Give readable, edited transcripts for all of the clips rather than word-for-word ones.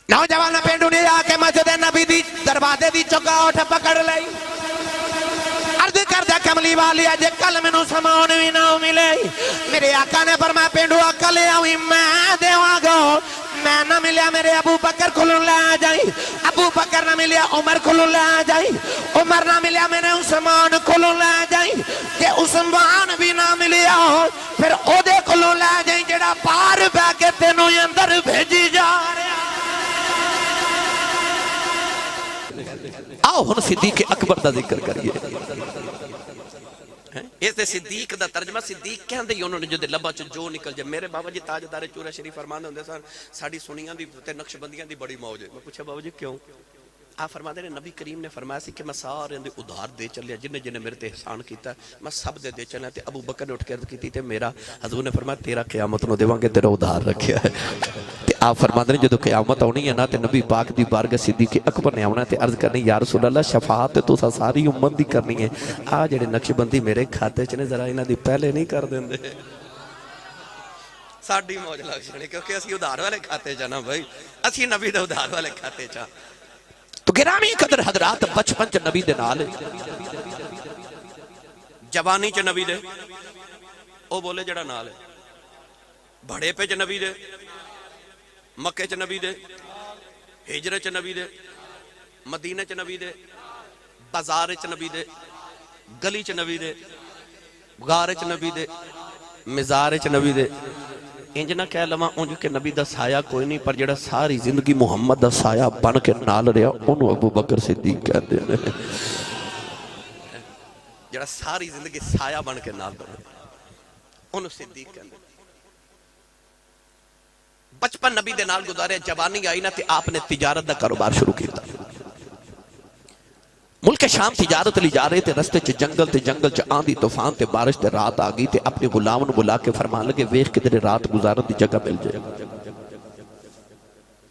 نوجوان پینڈو نے آ کے مسجد نبی دی دروازے دی چوکاٹھ پکڑ لئی، عرض کردہ کملی والی اجے کل مینوں سامان بھی نہ ملے، میرے آقا نے فرمایا پینڈو آقا لے آؤں میں دیواں گا، میں نہ ملیا میرے ابو بکر کو لے جائی، ابو بکر نہ ملیا عمر کو لے جائی، عمر نہ ملیا میرے عثمان کو لے جائی، کہ عثمان بھی نہ ملیا پھر او دے کو لے جائی جڑا پار پہ کے تینوں اندر بھیجی جا رہا۔ آؤ ہن صدیق اکبر دا ذکر کریے۔ اس دے صدیق دا ترجمہ صدیق کہندے ہی انہوں نے جو دے لبا چ جو نکل جائے۔ میرے بابا جی تاجدار چورا شریف فرماندے ہوندے سن ساڈی سنیاں دی تے نقش بندیاں دی بڑی موج ہے۔ میں پوچھا بابا جی کیوں؟ آپ فرماندے نے نبی کریم نے فرمایا سی کہ میں سارے دے ادھار دے چلیا، جنہیں جنہیں میرے تے احسان کیتا میں سب دے چلیا۔ تے ابو بکر نے اٹھ کے عرض کیتی تے میرا حضور نے فرمایا تیرا قیامت نو دیواں گے تیرا ادھار رکھیا ہے۔ تے آپ فرماندے نے جدوں قیامت آنی ہے نا تے نبی پاک دی بارگاہ صدیق اکبر نے آنا تے عرض کرنی یا رسول اللہ شفاعت تے تساں ساری امت دی کرنی ہے، آ جڑے نقش بندی میرے کھاتے چ نے ذرا انہاں دی پہلے نہیں کر دیندے۔ ساڈی موج لگ جانی کیونکہ اسی ادھار والے کھاتے چ نا بھائی، اسی نبی دے ادھار والے کھاتے چ۔ تو گرامی قدر حضرات بچپن چ نبی دے نال، جوانی چ نبی دے او بولے جڑا نال ہے، بڑے پہ چ نبی دے، مکے چ نبی دے، ہجرت چ نبی دے، مدینہ چ نبی دے، بازار چ نبی دے، گلی چ نبی دے، غار چ نبی دے، مزار چ نبی دے۔ انج نہ کہہ لواں انج کہ نبی دا سایہ کوئی نہیں، پر جڑا ساری زندگی محمد دا سایہ بن کے نال رہا انہوں ابو بکر صدیق کہتے ہیں۔ جڑا ساری زندگی سایہ بن کے نال رہا انہوں صدیق کہتے ہیں۔ بچپن نبی دے نال گزارے، جوانی آئی نا تے آپ نے تجارت دا کاروبار شروع کیتا۔ ملک شام تجارت لی جا رہے تھے، رستے چ جنگل چ آندھی طوفان تے بارش تے رات آ گئی تے اپنے غلام نو بلا کے فرمان لگے ویکھ کدھر رات گزارن دی جگہ مل جائے۔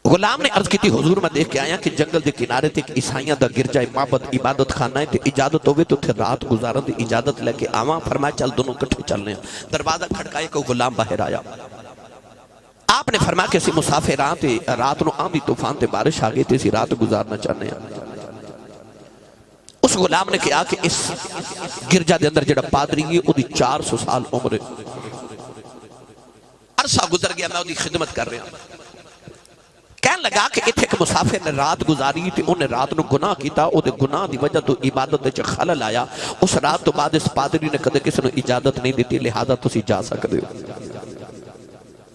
غلام نے عرض کی تھی حضور میں دیکھ کے آیا کہ جنگل دے کنارے تے عیسائیاں دا گرجا معبد عبادت خانہ ہے تے اجازت ہوئے تو تھے رات گزارن دی اجازت لے کے آواں۔ فرمایا چل دونوں کٹھے چلنے ہیں۔ دروازہ کھڑکائے کو غلام باہر آیا۔ آپ نے فرمایا کہ اسی مسافر رات نو آندھی طوفان تے بارش آ گئی تے اسی رات گزارنا چاہنے ہیں۔ اس غلام نے کہا کہ اس گرجا دے اندر جڑا پادری ہے وہ دی 400 سال عمر ہے، عرصہ گزر گیا میں وہ دی خدمت کر رہا ہوں۔ کہنے لگا کہ اتھے ایک مسافر نے رات گزاری تھی، انہیں رات نو گناہ کیتا، او دے گناہ دی وجہ تو عبادت دے خلل آیا۔ اس رات تو بعد اس پادری نے کدے کسی نے اجازت نہیں دیتی، لہذا تسی جا سکتے ہو۔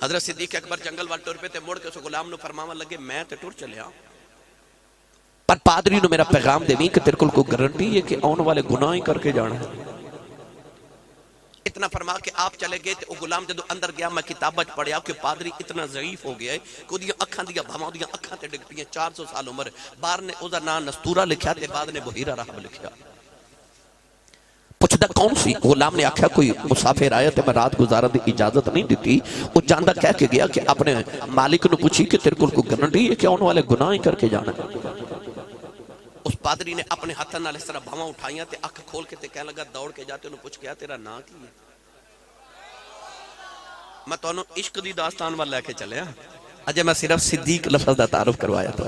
حضرت صدیق اکبر جنگل وال ٹر پہ تے مڑ کے اس غلام نو فرماون لگے میں تے ٹر چلیا، پر پادری نو میرا پیغام دے کہ تیرے کو گارنٹی ہے کہ آن والے گناہ ہی کر کے جانا ہے۔ اتنا فرما کے آپ چلے گئے تے او غلام جدو اندر گیا میں کتابت پڑھیا کہ پادری اتنا ضعیف ہو گیا ہے کہ دیا اکھاں دیا بھاواں دیا اکھاں تے ڈگ پیا، 400 سال عمر۔ بار نے او دا نام نستورہ لکھیا تے بعد نے بحیرہ رحم لکھیا۔ پوچھتا کون سی؟ غلام نے آکھا کوئی مسافر آیا تے میں رات گزارن دی اجازت نہیں دیتی۔ وہ جاندہ کہہ کے گیا کہ اپنے مالک نو پوچھی کہ تیرے کو گارنٹی ہے کہ آن والے گناہ ہی کر کے جانا ہے۔ اس پادری نے اپنے ہاتھ نال اس طرح بھاواں اٹھائیاں تے اکھ کھول کے تے کہنے لگا دوڑ کے جاتے انہوں پوچھ گیا تیرا نا کی ہے؟ میں تو انہوں عشق دی داستان وال لے کے چلے ہاں، اجے میں صرف صدیق لفظ دا تعارف کروایا تھا۔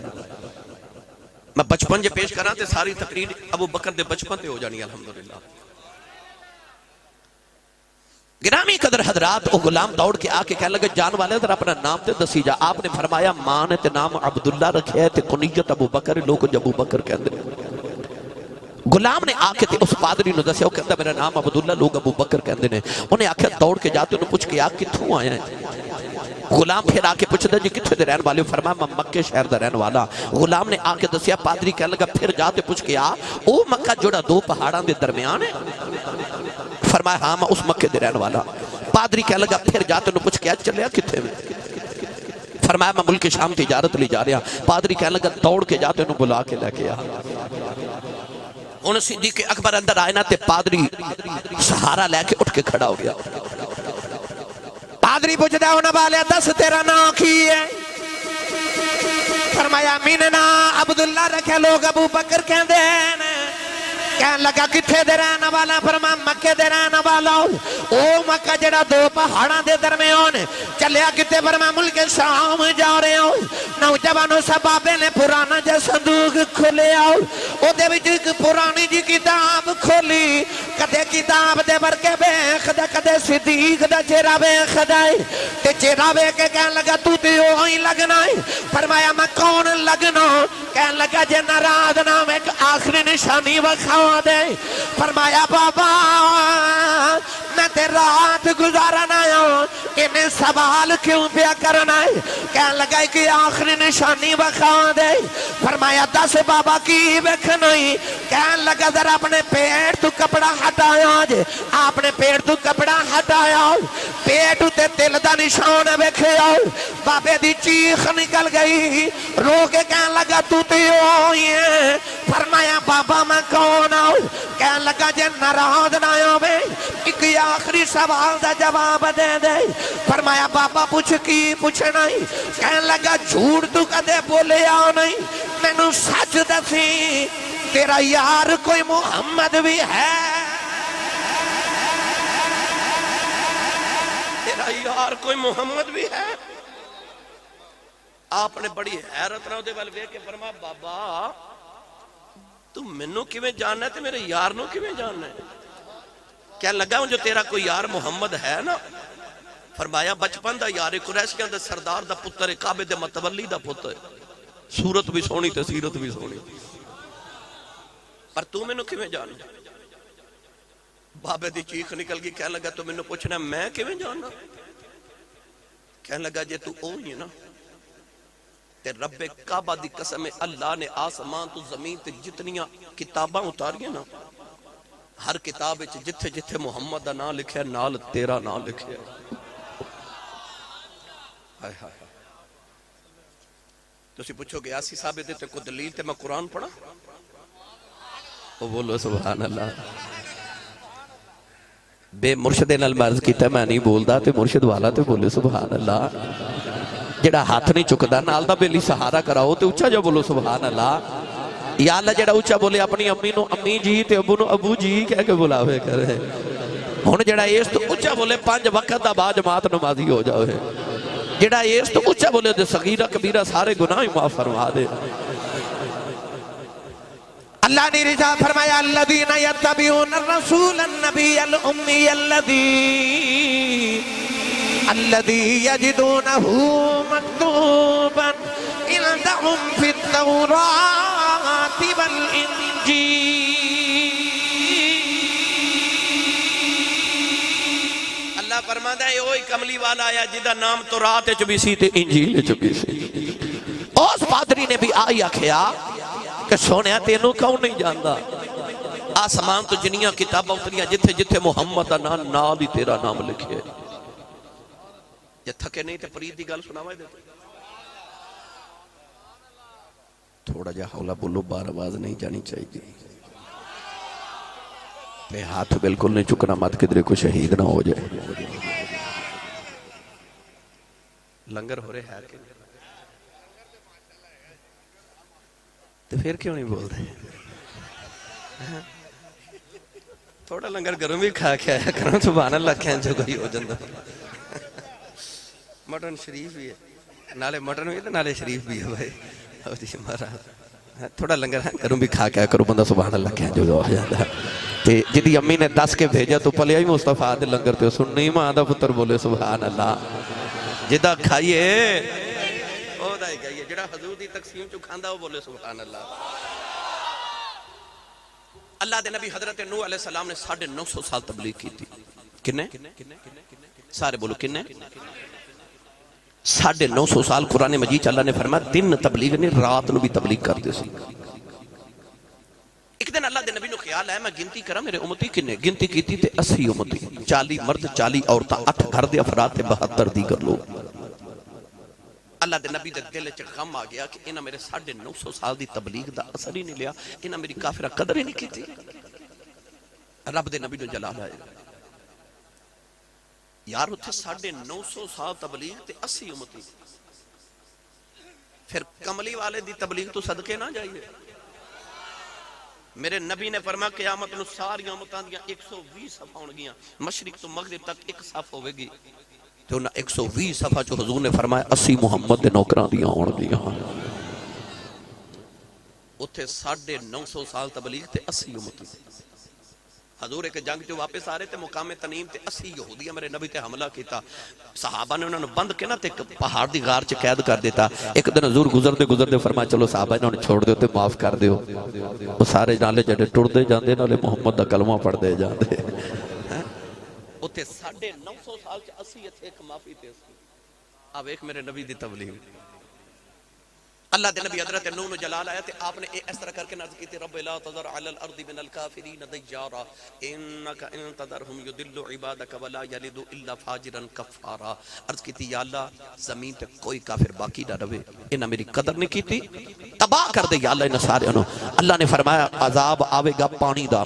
میں بچپن جے پیش کراں تے ساری تقریر ابو بکر دے بچپن تے ہو جانی الحمدللہ۔ گرامی قدر حضرات او غلام دوڑ کے آکے کہنے لگے جان والے در اپنا نام تے دسی جا۔ آپ نے فرمایا ماں نے تے نام عبداللہ رکھے ہے تے کنیت ابو بکر، لوگ ابو بکر کہندے۔ غلام نے آکے تے اس پادری نو دسیا، وہ کہتا میرا نام عبداللہ، لوگ ابو بکر کہندے نے۔ انہیں آکھیا دوڑ کے جاتے انہوں پوچھ کے آکے کتھوں آیا ہے؟ غلام پھر آکے پوچھتا جی کتھے دے رہن والے ہو؟ فرمایا میں مکہ شہر دا رہن والا۔ غلام نے آکے دسیا، پادری کہنے لگا پھر جاتے پوچھ کے او مکہ جوڑا دو پہاڑاں دے درمیان ہے؟ فرمایا ہاں میں اس مکے دے رہن والا۔ پادری کہنے لگا پھر جاتے انہوں پوچھ کے چلیا کتھے میں؟ فرمایا میں ملک شام تجارت لی جا رہا۔ پادری کہنے لگا دوڑ کے جاتے انہوں بلا کے لے کے آ۔ انہوں صدیق اکبر اندر آئے نا تے پادری سہارا لے کے اٹھ کے کھڑا ہو گیا۔ پادری پوچھتا ہونا والے دس تیرا نام کی ہے؟ فرمایا مین نا عبداللہ رکھے، لوگ ابو بکر کہندے ہیں۔ کہن لگا کتھے دے رہنا والا؟ فرمایا مکے دے رہنا والا او مکہ جڑا دو پہاڑاں دے درمیان چلیا کتے؟ فرمایا ملک شام جا رہے ہو نوجوانوں صحابے نے پرانا جا صندوق کھولیا او دے وچ ایک پرانی جی کتاب کھولی کدے کتاب دے ورکے ویکھ دے کدے صدیق دا چہرہ ویکھ دے تے چہرہ ویکھ کے کہن لگا تو تے اوہی لگنا ہے۔ فرمایا میں کون لگنا؟ کہن لگا جے ناراض نہ ایک آخری نشانی وکھا دے۔ فرمایا بابا میں تے رات گزارنا ہوں انہیں سوال کیوں پیا کرنا ہے؟ کہن لگا کہ آخری نشانی وکھا دے۔ فرمایا دس بابا کی ویکھنائی؟ کہن لگا ذرا اپنے پیٹ تو کپڑا ہٹایا جے۔ آپ نے پیٹ تو کپڑا ہٹایا پیٹ تے تل دا نشان ویکھیا بابے دی چیخ نکل گئی رو کے کہن لگا تو تے ہوئی ہے۔ فرمایا بابا میں کون ہوں؟ کہن لگا جے ناراض نہ ہوے ایک آخری سوال دا جواب دے دے۔ فرمایا بابا پوچھ کی پوچھنا ہی؟ کہن لگا جھوٹ تو کدے بولے آ نہیں مینوں سچ دسی تیرا یار کوئی محمد بھی ہے؟ تیرا یار کوئی محمد بھی ہے؟ آپ نے بڑی حیرت نہ دے وال ویکھ کے فرمایا بابا تو مینوں کیویں جاننا ہے تے میرے یار نوں کیویں جاننا ہے؟ کہنے لگا ہوں جو تیرا کوئی یار محمد ہے نا؟ فرمایا بچپن دا یار قریشیاں دے سردار دا پتر کعبے دے متولی دا پتر صورت بھی سونی تے سیرت بھی سونی پر تو مینوں کیویں جاننا؟ بابے دی چیخ نکل گئی کہنے لگا تو مینوں پوچھنا میں کیویں جاننا؟ کہنے لگا جے تو اوہی ہے نا تے رب کعبہ دی قسم اللہ نے آسمان تو زمین تے جتنیاں کتاباں اتاریاں نا ہر کتاب وچ جتھے جتھے محمد دا نام لکھیا نال تیرا نام لکھیا ہائے ہائے تسی پوچھو گے آسی صاحب دے تے کوئی دلیل تے میں قرآن پڑھا؟ وہ بولو سبحان اللہ۔ بے مرشد نال مرض کیتا میں نہیں بولدا تے مرشد والا تے بولے سبحان اللہ۔ جڑا ہاتھ نہیں چکدا نال دا بیلی سہارا کراؤ تے اچھا جو بولو سبحان اللہ۔ یا اللہ جڑا اچھا بولے اپنی امی نو امی جی تے ابو نو ابو جی کہہ کے بلاوے کرے ہن جڑا اس تو اچھا بولے 5 وقت دا با جماعت نمازی ہو جاوے جڑا اس تو اچھا بولے تے صغیرہ کبیرہ سارے گناہ معاف فرما دے۔ اللہ نے رضا فرمایا الذین یتبعون الرسول النبی الامی الذی یجدونہ مکتوبا عندهم فی التوراۃ والانجیل۔ اللہ فرماتا ہے اوہی کملی والا آیا جدا نام تورات وچ بھی سی تے انجیل وچ بھی سی۔ اس پادری نے بھی آئی آکھیا کہ سونیا تینوں کون نہیں جاندا؟ آسمان تو جنیاں کتاباں اتریاں جتھے جتھے محمد دا نام نال ہی تیرا نام لکھے جے تھکے نہیں تے فرید دی گل سناوے دے تھوڑا جا حولا بولو بار آواز نہیں جانی چاہیے تے ہاتھ بالکل نہیں چکنا مت کدھرے کو شہید نہ ہو جائے۔ لنگر ہو رہے ہے کہ تو پھر کیوں نہیں بول رہے؟ تھوڑا لنگر گرم بھی کھا کے آیا کروں سبحان اللہ کھین جو کوئی ہو جندہ مٹن شریف بھی ہے نالے مٹن بھی ہے نالے شریف بھی ہے بھائی تھوڑا لنگر گرم بھی کھا کے آیا کروں بندہ سبحان اللہ کھین جو ہو جندہ جدی امی نے 10 کے بھیجا تو پلیا ہی مصطفیٰ دے لنگر تے سن نہیں ماں دا پتر بولے سبحان اللہ جدہ کھائیے او دائی گئی جڑا حضور دی تقسیم چو کھاندہ وہ بولے سبحان اللہ۔ اللہ دے نبی حضرت نوح علیہ السلام نے 950 سال تبلیغ کی تھی کنے؟ سارے بولو کنے؟ 950 سال قرآن مجید اللہ نے فرمایا دن تبلیغ نے رات نو بھی تبلیغ کر دے سی۔ ایک دن اللہ دے نبی نو خیال ہے میں گنتی کرا میرے امتی کنے گنتی کی تھی تے 80 امتی 40 مرد 40 عورتاں 8 گھر دے افراد تے 72 دیگر لوگ۔ اللہ دے نبی دے دل چ غم آ گیا کہ انہاں میرے 950 سال دی تبلیغ دا اثر ہی نہیں لیا انہاں میری کافرہ قدر ہی نہیں کی تھی۔ رب دے نبی نو جلال آئے یار اتھے 950 سال تبلیغ تے 80 امتی پھر کملی والے دی تبلیغ تو صدقے نہ جائیے میرے نبی نے فرمایا قیامت نو ساری امتاں دیاں 120 صف ہون گیاں، مشرق تو مغرب تک ایک صف ہوے گی، تے انہاں 120 صفحہ جو حضور نے فرمایا 80 محمد دے نوکراں دیاں ہون گیاں، اتھے 950 سال تبلیغ تے 80 امت۔ حضور ایک جنگ جو واپس آ رہے تھے مقام تنیم تے 80 یہودی میرے نبی تے حملہ کیتا، صحابہ نے انہوں نے بند کے نا تے پہاڑ دی غار چ قید کر دیتا۔ ایک دن حضور گزردے فرمایا چلو صحابہ انہوں نے چھوڑ دیو تے معاف کر دیو، وہ سارے نالے جڑے ٹردے جاندے نالے محمد دا کلمہ پڑھ دے جاندے، اتھے 950 سال چ 80 اتھے ایک معافی تے سی۔ اب ایک میرے نبی دی تبلیغ، اللہ دے نبی حضرت نوح نو جلال آیا تے آپ نے اس طرح کر کے نازل کی تھی رب لا تذر علی الارض من الکافرین دیارا انک ان تذرہم یضل عبادک ولا یلد الا فاجرا کفارا۔ عرض کی تھی یا اللہ زمین تے کوئی کافر باقی نہ رہے، انہاں میری قدر نہیں کی تھی، تباہ کر دے یا اللہ انہاں سارے انہوں۔ اللہ نے فرمایا عذاب آوے گا پانی دا،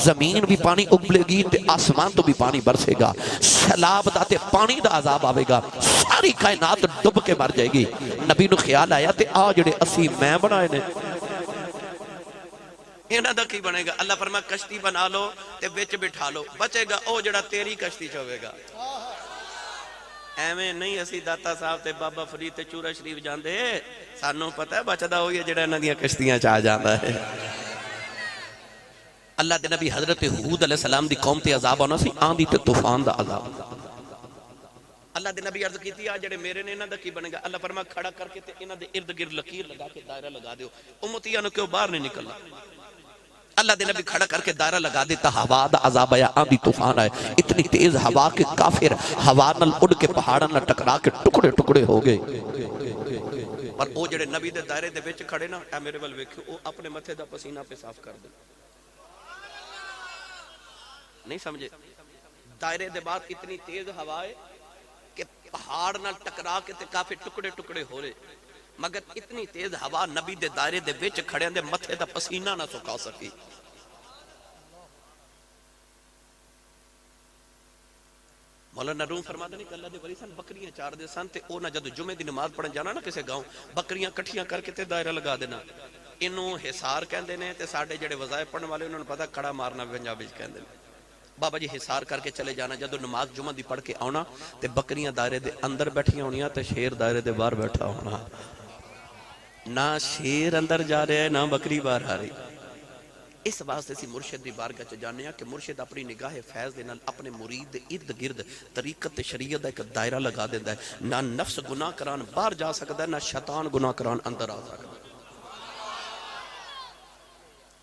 زمین بھی پانی اگلے گی تے آسمان تو بھی پانی برسے گا، سیلاب دا تے پانی دا عذاب آوے گا، ساری کائنات ڈب کے مر جائے گی۔ نبی نو خیال آیا تے آ جڑے 80 میں بنائے نے انہاں دا کی بنے گا؟ اللہ فرمایا کشتی بنا لو تے وچ بٹھا لو، بچے گا او جڑا تیری کشتی چوے گا۔ ایویں نہیں اسی داتا صاحب تے بابا فرید تے چورا شریف جاندے، سانوں پتہ ہے بچدا ہوئی ہے جڑا انہاں دیاں کشتیاں چ آ جاندا ہے۔ اللہ دے نبی حضرت ہود علیہ السلام دی قوم تے عذاب آنا سی، آندھی تے طوفان دا عذاب۔ اللہ دے نبی عرض کیتی آ جڑے میرے نے انہاں دا کی بنے گا؟ اللہ فرمایا کھڑا کر کے تے انہاں دے ارد گرد لکیر لگا کے دائرہ لگا دیو، امتیاں نو کیوں باہر نہیں نکلنا؟ اللہ دے نبی کھڑا کر کے دائرہ لگا دیتا، ہوا دا عذاب آیا، آندھی طوفان آئے، اتنی تیز ہوا کے کافر ہوا نال اڑ کے پہاڑاں نال ٹکرا کے ٹکڑے ٹکڑے ہو گئے۔ پر او جڑے نبی دے دائرے دے وچ کھڑے نا، اے میرے ول ویکھو، او اپنے متھے دا پسینہ پہ صاف کر دے، نہیں سمجھے؟ دائرے دے بعد اتنی تیز ہوا ہے کہ پہاڑ نہ ٹکرا کے تے کافی ٹکڑے ٹکڑے ہو رہے، مگر اتنی تیز ہوا نبی دے دائرے دے وچ کھڑے دے متھے دا پسینہ نہ سکا سکی۔ مولانا روم فرماتے ہیں کہ اللہ دے ولی سن بکریاں چار دے سن تے او نہ جدو جمعے دی نماز پڑھن جانا نا کسے گاؤں، بکریاں کٹھیاں کر کے تے دائرہ لگا دینا، انہوں حصار کہندے نے تے ساڈے جڑے وظائف پڑھن والے انہوں نے پتہ کڑا مارنا پنجابی وچ کہندے نے۔ بابا جی حصار کر کے چلے جانا، جدو نماز جمعہ دی پڑھ کے آنا تے بکریاں دائرے دے اندر بیٹھیاں ہونیاں تے شیر دائرے دے باہر بیٹھا ہونا، نہ شیر اندر جا رہا ہے نہ بکری باہر آ رہی۔ اس واسطے سی مرشد دی بارگاہ چ جانے کہ مرشد اپنی نگاہ فیض دے نال اپنے مرید دے ارد گرد طریقت شریعت دا ایک دائرہ لگا دیندا ہے، نہ نفس گناہ کران باہر جا سکدا ہے، نہ شیطان گناہ کران اندر آ سکدا ہے۔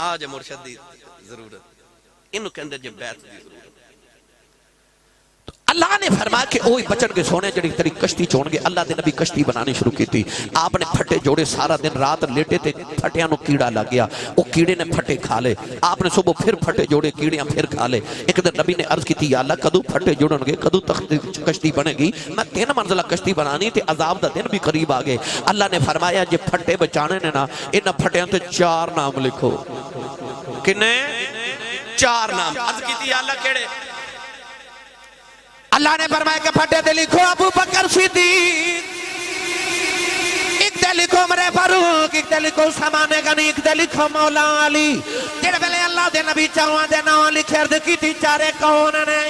آج مرشد دی ضرورت، انہوں کہندے جے بیعت دی ضرورت۔ اللہ نے فرمایا کہ اوہی بچن کے سونے جڑی تیری کشتی چھوڑ گے۔ اللہ دے نبی کشتی بنانی شروع کی تھی، آپ نے پھٹے جوڑے سارا دن رات لیٹے تھے، پھٹیاں نو کیڑا لگ گیا، وہ کیڑے نے پھٹے کھا لے، آپ نے صبح پھر پھٹے جوڑے کیڑیاں پھر کھا لے۔ ایک دن نبی نے عرض کی تھی یا اللہ کدو پھٹے جوڑن گے، کدو کشتی بنے گی؟ میں 3 منزلہ کشتی بنانی تے عذاب دا دن بھی قریب آگے۔ اللہ نے فرمایا جے پھٹے بچانے نے نا، انہاں پھٹیاں تے 4 نام لکھو۔ کنے 4 نام؟ عرض کی تھی یا اللہ کیڑے؟ اللہ نے فرمایا کہ پھٹے دے لکھو ابو بکر صدیق، ایک دے لکھو عمر فاروق، ایک دے لکھو عثمان غنی، ایک دے لکھو مولا علی۔ جڑے ویلے اللہ دے نبی چاواں دے نام لکھے عرض کیتی چارے کون نے؟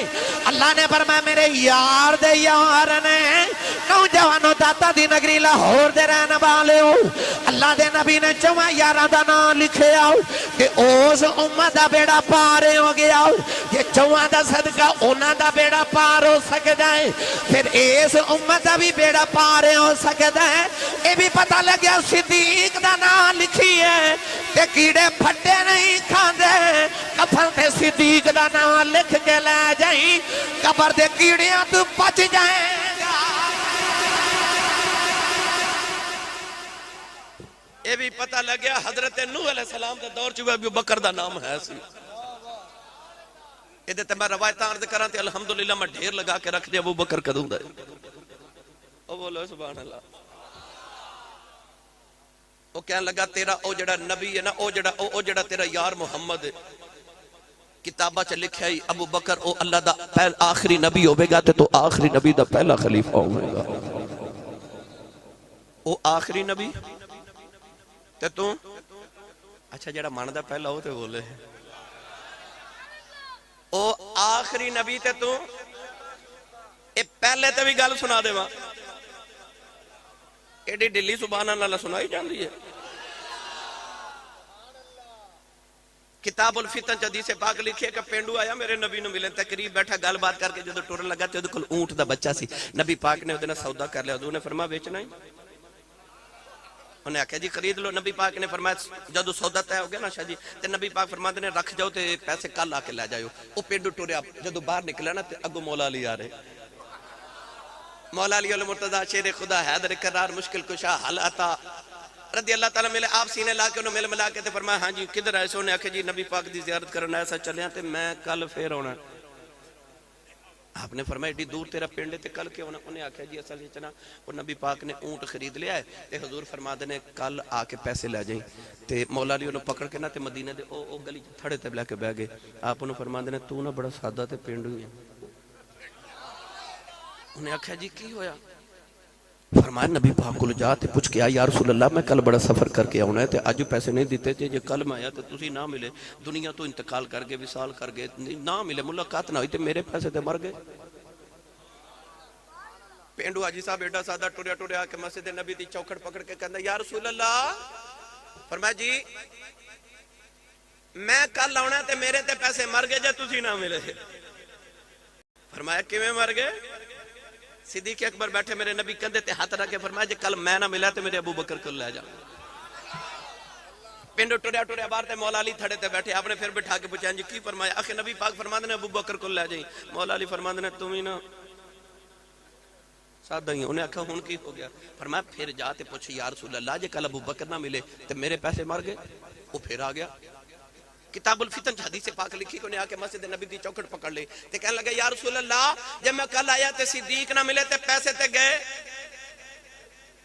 اللہ نے فرمایا میرے یار دے یار نے، نوجوانو داتا دی نگری لاہور دے رہن والے ہو۔ اللہ دے نبی نے 4 یاراں دا نام لکھے آؤ کہ اس امت دا بیڑا پار ہو گیا، یہ 4 دا صدقہ انہاں دا بیڑا پار ہو سکدا ہے، پھر اس امت دا بھی بیڑا پار ہو سکدا ہے۔ اے بھی پتہ لگیا صدیق دا نام لکھی ہے تے کیڑے پھٹے نہیں کھاندے، کفن تے صدیق دا نام لکھ کے لے جائیں، قبر دے کیڑیاں تو بچ جائیں گا۔ اے بھی پتہ لگیا حضرت نوح علیہ السلام دے دور چوہ ابو بکر دا نام ہے سی۔ اے دیتے میں روایتاں عرض کراں تے الحمدللہ میں ڈھیر لگا کے رکھ دے ابو بکر کدوں دا ہے۔ او بولو سبحان اللہ۔ او کہنے لگا تیرا او جڑا نبی ہے نا، او جڑا تیرا یار محمد ہے، کتابہ چا لکھا ہے ابو بکر او اللہ دا آخری نبی ہوئے گا تے تو آخری نبی دا پہلا خلیفہ ہوئے گا۔ او آخری نبی تے تو اچھا جڑا مندا پہلا وہ تے بولے او آخری نبی تے تو اے پہلے تے بھی گل سنا دے وا ایڈی ڈلی سبحان اللہ سنائی جاندی ہے کتاب الفتن چ حدیث پاک لکھی ہے کہ پینڈو آیا میرے نبی نو ملن تقریب بیٹھا گل بات کر کے جدوں ٹرن لگا تے اودے کول اونٹ دا بچہ سی نبی پاک نے اودے نال سودا کر لیا حضور نے فرمایا بیچنا ہی انہیں آکھیا جی خرید لو نبی پاک نے فرمایا جدوں سودا طے ہو گیا نا شاہ جی تے نبی پاک فرماتے نے رکھ جاؤ تے پیسے کل آ کے لے جاؤ او پینڈو ٹریا جدوں باہر نکلا نا تے اگوں مولا علی آ رہے مولا علی المرتضی شیر خدا حیدر کرار مشکل کشا حل عطا رضی اللہ تعالیٰ ملے آپ سینے لا کے انہوں مل ملا کے تے فرمایا ہاں جی کدھر آئے سو انہیں آکھے جی نبی پاک دی زیارت کرنا ایسا چلے ہیں تے میں کل پھر ہونا آپ نے فرمایا ایڈی دور تیرا پنڈے تے کل کے ہونا انہیں آکھے جی اصل چنا اور نبی پاک نے اونٹ خرید لیا ہے تے حضور فرما دے نے کل آ کے پیسے لے جائیں تے مولا علی انہوں پکڑ کے نا تے مدینہ دے او گلی تھڑے تے لے کے بہ گئے آپ انہوں فرما دے نے تو نا بڑا سادہ تے پنڈو ہی ہے انہیں آکھے جی کی ہویا فرمایا نبی پاک کو جا تے پوچھ کے آیا یا رسول اللہ میں کل بڑا سفر کر کے آنا ہے تے آج پیسے نہیں دیتے تھے جے کل میں آیا تے تسی نہ ملے دنیا تو انتقال کر گئے وصال کر گئے نہ ملے ملاقات نہ ہوئی تے میرے پیسے تے مر گئے پینڈو حاجی صاحب ایڈا سادہ ٹوریا ٹوریا کے مسجد نبی دی چوکھٹ پکڑ کے کہندا یا رسول اللہ فرمایا جی میں کل آنا تے میرے تے پیسے مر گئے جے تسی نہ ملے فرمایا کیویں مر گئے صدیق اکبر بیٹھے میرے نبی کندھے تے ہاتھ رکھ کے فرمایا جے کل میں نہ ملا تے میرے ابو بکر کو لے جا پنڈو ٹوریا ٹوریا باہر تے مولا علی تھڑے تے بیٹھے آپ نے پھر بٹھا کے پوچھا جی کی فرمایا آخر نبی پاک فرماندے نے ابو بکر کو لے جائیں مولا علی فرماندے نے تم ہی نہ سادہ ہی انہیں آکھا ہن کی ہو گیا فرمایا پھر جا تے پوچھ یا رسول اللہ جے کل ابو بکر نہ ملے تے میرے پیسے مر گئے وہ پھر آ گیا کتاب الفتن حدیث پاک لکھی کو نے آ کے مسجد نبی دی چوکھٹ پکڑ لی تے کہنے لگے یا رسول اللہ جب میں کل آیا تے صدیق نہ ملے تے پیسے تے گئے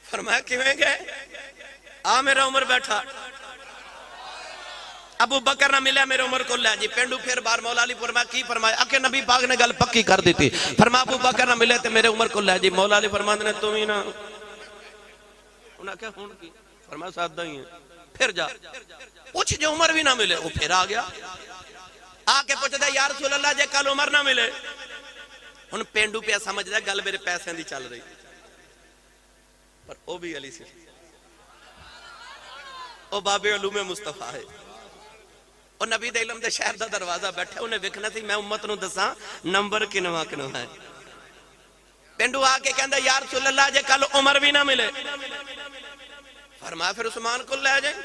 فرمایا کیویں گئے آ میرا عمر بیٹھا ابو بکر نہ ملے میرے عمر کو لے جی پینڈو پھر بار مولا علی فرمایا کی فرمایا آکے نبی پاک نے گل پکی کر دی تھی فرمایا ابو بکر نہ ملے تے میرے عمر کو لے جی مولا علی فرماندے نے تم ہی نہ انہاں کہا ہن کی فرمایا سادہ ہی ہے پھر جا پوچھ جو عمر بھی نہ ملے وہ پھر آ گیا آ کے پوچھتا یا رسول اللہ جے کل عمر نہ ملے ہن پینڈو پہ سمجھ دا گل میرے پیسے دی چل رہی پر او بھی علی سے او باب علوم مصطفیٰ ہے او نبی دے علم دے شہر دا دروازہ بیٹھے انہیں وکھنا تھی میں امت نو دساں نمبر کنواں کنواں ہے پینڈو آ کے کہندا یا رسول اللہ جے کل عمر بھی نہ ملے فرمایا پھر عثمان کو لے جائیں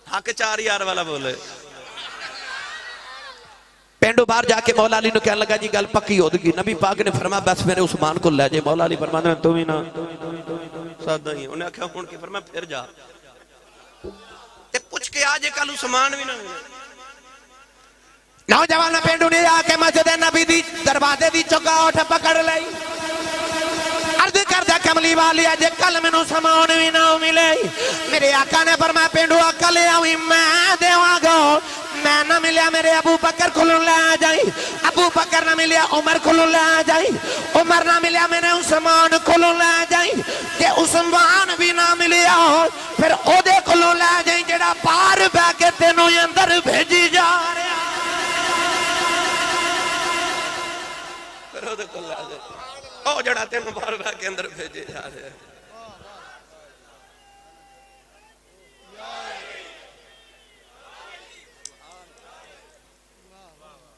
حق چار یار والا بولے پینڈو باہر جا کے مولا علی نے کہنے لگا جی گل پکی ہو گئی نبی پاک نے فرمایا بس میرے عثمان کو لے جائے مولا علی فرمایا میں تم ہی نہ سادہ ہی انہیں آکھا ہون کی فرمایا پھر جا تے پوچھ کے آجے کل عثمان بھی نہ ملے نوجوان پینڈو نے آ کے مسجد نبی دی دروازے دی چوکھٹ پکڑ لئی عرض کردہ کملی والی اجے کل میں نو سامان بھی نہ ملے میرے آقا نے فرمایا پینڈو آقا لے آؤں میں دیواں گا میں نہ ملیا میرے ابو بکر کو لے جائیں ابو بکر نہ ملیا عمر کو لے جائیں عمر نہ ملیا میرے عثمان کو لے جائیں کہ عثمان بھی نہ ملیا پھر او دے کو لے جائیں جڑا پار بہ کے تینوں اندر بھیجی جا رہا پھر او دے کو لے جائیں او جڑا تینوں بار بار کے اندر بھیجے جا رہے ہیں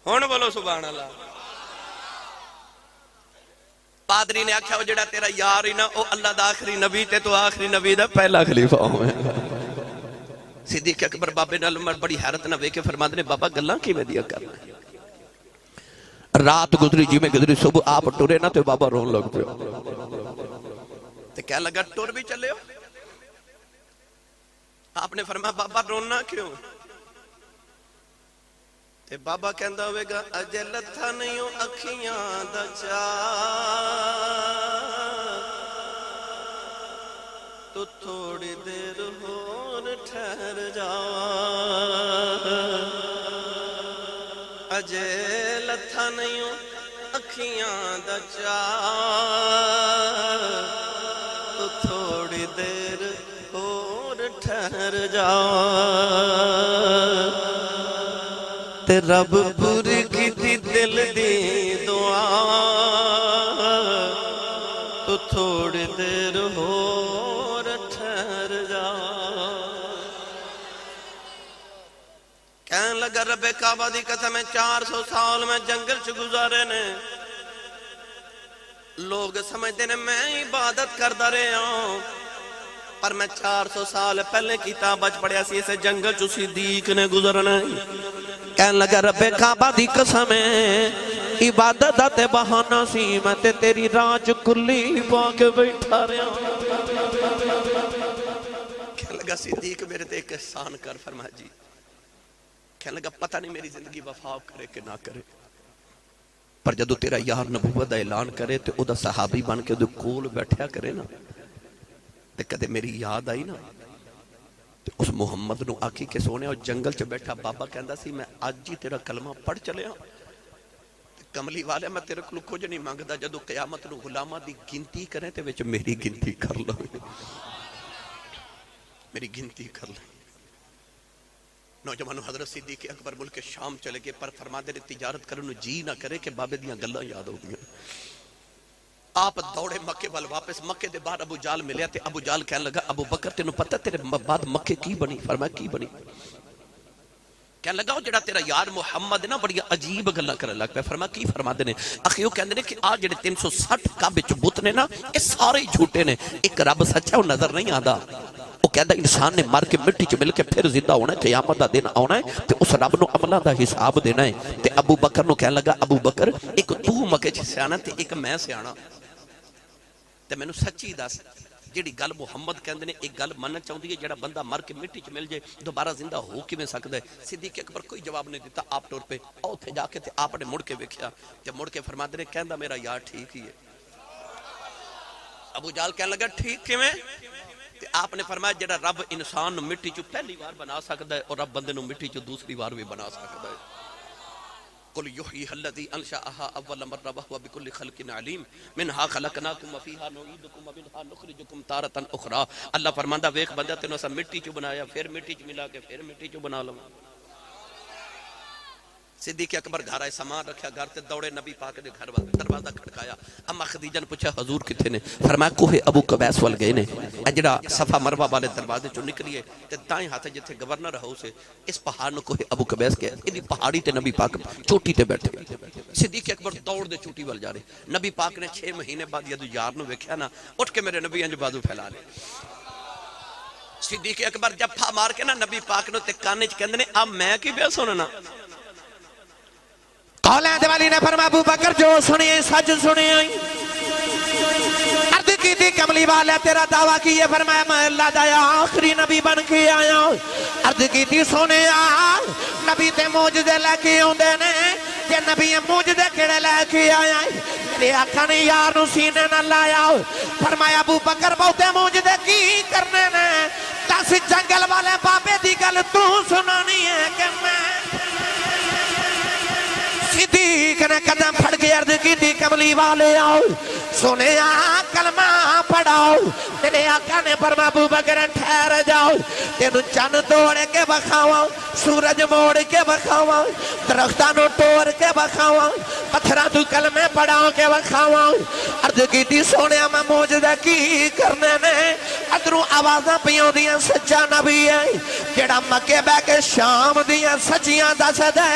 ہون بولو سبحان اللہ پادری نے آکھا وہ جڑا تیرا یار ہی نا او اللہ دا آخری نبی تے تو آخری نبی دا پہلا خلیفہ ہوئے صدیق اکبر بابے نال عمر بڑی حیرت نہ ویکھے فرماندے نے بابا گلاں کیویں دیا کرنا رات گزری جی میں گزری صبح آپ ٹورے نہ تے بابا رون لگ پہ تے کیا لگا ٹور بھی چلے ہو آپ نے فرمایا بابا رونا کیوں تے بابا کہندا ہوئے گا اجے لتھا نہیں ہو اکھیاں دا چاہ تو تھوڑی دیر ہور ٹھہر جا اجے لتھا نہیں ہو اکھیاں دا چاہ تو تھوڑی دیر ਹੋਰ ਠਹਿਰ ਜਾ تے رب پوری کیتی دل دی دعا تو تھوڑی دیر ہور ٹھہر جا کہنے لگا رب کعبہ دی قسم 400 سال میں جنگل چ گزارے نے لوگ سمجھتے نے میں عبادت کردا رہا ہوں پر میں 400 سال پہلے کتاب بچ پڑیا سی اسے جنگل چ صدیق نے گزرنا کہنے لگا رب کعبہ دی قسم عبادت دا تے بہانہ سی میں تے تیری راج کلی پا کے بیٹھا رہا کہنے لگا صدیق میرے تے ایک احسان کر فرمایا جی کہنے لگا پتہ نہیں میری زندگی وفا کرے کہ نہ کرے پر جدو تیرا یار نبوت دا اعلان کرے تے او دا صحابی بن کے دو کول بیٹھیا کرے نا تے کدے میری یاد آئی نا اس محمد نو آکی کے سونے اور جنگل چ بیٹھا بابا کہندا سی میں آج ہی تیرا کلمہ پڑھ چلے ہاں کملی والے میں تیرے کو کچھ نہیں مانگدا جدو قیامت نو غلامہ دی گنتی کریں تے وچ میری گنتی کر لو میری گنتی کر لو نوجوانوں حضرت صدیق اکبر ملک شام چلے گئے پر فرما دے تجارت کرنے جی نہ کرے کہ بابے دیاں گلاں یاد ہو گئیں آپ دوڑے مکے وال واپس مکے دے باہر ابو جال ملیا تے ابو جال کہنے لگا ابو بکر تینوں پتہ تیرے بعد مکے کی بنی فرمایا کی بنی کہنے لگا جڑا تیرا یار محمد نا بڑی عجیب گلاں کرن لگ پیا فرمایا کی فرما دے نے اخیو کہندے نے کہ آ جڑے 360 کعبے وچ بت نے نا اے سارے جھوٹے نے ایک رب سچا وہ نظر نہیں آندا وہ کہندا انسان نے مر کے مٹی چ مل کے پھر زندہ ہونا ہے قیامت دا دن آنا ہے تے اس رب نو عملاں دا حساب دینا ہے تے ابو بکر نو کہنے لگا ابو بکر ایک تو مکے چ سیاںا تے ایک میں سیاںا تے میں نو سچی دس جیڑی گل محمد کہندے نے ایک گل مننا چاہندی ہے جڑا بندہ مر کے مٹی چ مل جائے دوبارہ زندہ ہو کیویں سکدا ہے صدیق اکبر کوئی جواب نہیں دیتا آپ ٹور پہ اوتھے جا کے تے آپ نے مڑ کے ویکھیا تے مڑ کے فرماندے نے کہندا میرا یار ٹھیک ہی ہے ابو جال کہنے لگا ٹھیک کیویں تے آپ نے فرمایا جڑا رب انسان نو مٹی چ پہلی بار بنا سکدا ہے اور رب بندے نو مٹی چ دوسری بار بھی بنا سکدا ہے قل یحییھا الذی انشأھا اول مرہ وہو بکل خلق علیم منھا خلقناکم وفیھا نعیدکم ومنھا نخرجکم تارۃ اخری اللہ فرماندا ویکھ بندہ تینوں اساں مٹی چ بنایا پھر مٹی چ ملا کے پھر مٹی چ بنا لواں صدیق اکبر گھر آئے سامان رکھیا گھر تے دوڑے نبی پاک دے گھر دروازہ کھڑکایا اما خدیجہ نے پوچھا حضور کتھے نے فرمایا کوہ ابو قبیس وال گئے نے اے جڑا صفا مروہ والے دروازے چوں نکلیے تے دائیں ہاتھ جتھے گورنر ہاؤس ہے اس پہاڑ نو کوہ ابو قبیس کہے ادی پہاڑی تے نبی پاک چوٹی تے بیٹھے صدیق اکبر دوڑ دے چوٹی وال جا رہے نبی پاک نے 6 مہینے بعد جدوں یار نو ویکھیا نا اٹھ کے میرے نبی انج بازو پھیلا لے صدیق اکبر جفا مار کے نا نبی پاک نو تے کان وچ کہندے نے اب میں کی پیا سننا قولین والی نے فرمایا ابو بکر جو سنیے سچ سنیے عرض کی تھی کملی والا تیرا دعویٰ کی یہ فرمایا میں اللہ دا آخری نبی بن کے آیا ہوں عرض کی تھی سنے نبی تے موجدے لے کے ہوندے نے یہ نبی موجدے کڑے لے کے آیا ہے میرے آقا نے یار نو سینے نہ لایا فرمایا ابو بکر بہتے موجدے کی کرنے نے دس جنگل والے بابے دی گل تو سنانی ہے کہ میں صدیق نے قدم پھڑ کے عرض کی تھی کملی والے آؤ سنے کلمہ پڑھاؤ تیرے آقا نے فرمایا ابو بکر ٹھہر جاؤ تینوں چن توڑ کے بکھاواں سورج موڑ کے بکھاواں درختاں نو توڑ کے بکھاواں پتھراں تو کلمے پڑھاؤ کے بکھاواں عرض کی تھی سونے میں موجودہ کی کرنے نے ادھروں آوازاں پیوں دیاں سچا نبی ہے جڑا مکے بے کے شام دیاں سچیاں دس دے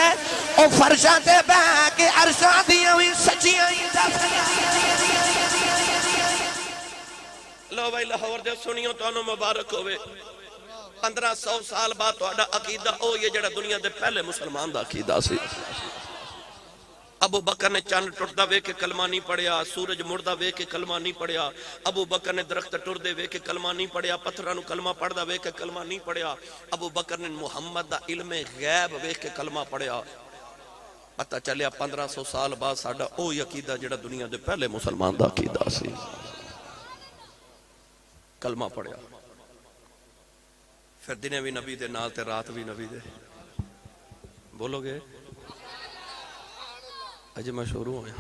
او فرشاں تے بے کے عرشاں دیاں بھی سچیاں ہی دس دے لو بھائی لاہور دے سنیوں تو انہوں مبارک ہوئے 1500 سال بعد تو اڈا عقیدہ او یہ جڑا دنیا دے پہلے مسلمان دا عقیدہ سی ابو بکر نے چاند ٹوٹدا وے کے کلمہ نہیں پڑھیا سورج مڑدا وے کے کلمہ نہیں پڑھیا ابو بکر نے درخت ٹردے وے کے کلمہ نہیں پڑھیا پتھراں نو کلمہ پڑھدا وے کے کلمہ نہیں پڑھیا ابو بکر نے محمد دا علم غیب وے کے کلمہ پڑھیا پتہ چلیا 1500 سال بعد ساڈا او عقیدہ جڑا دنیا دے پہلے مسلمان دا عقیدہ سی کلمہ پڑھیا پھر دنے بھی نبی دے نال تے رات بھی نبی دے بولو گے اجے میں شروع ہویا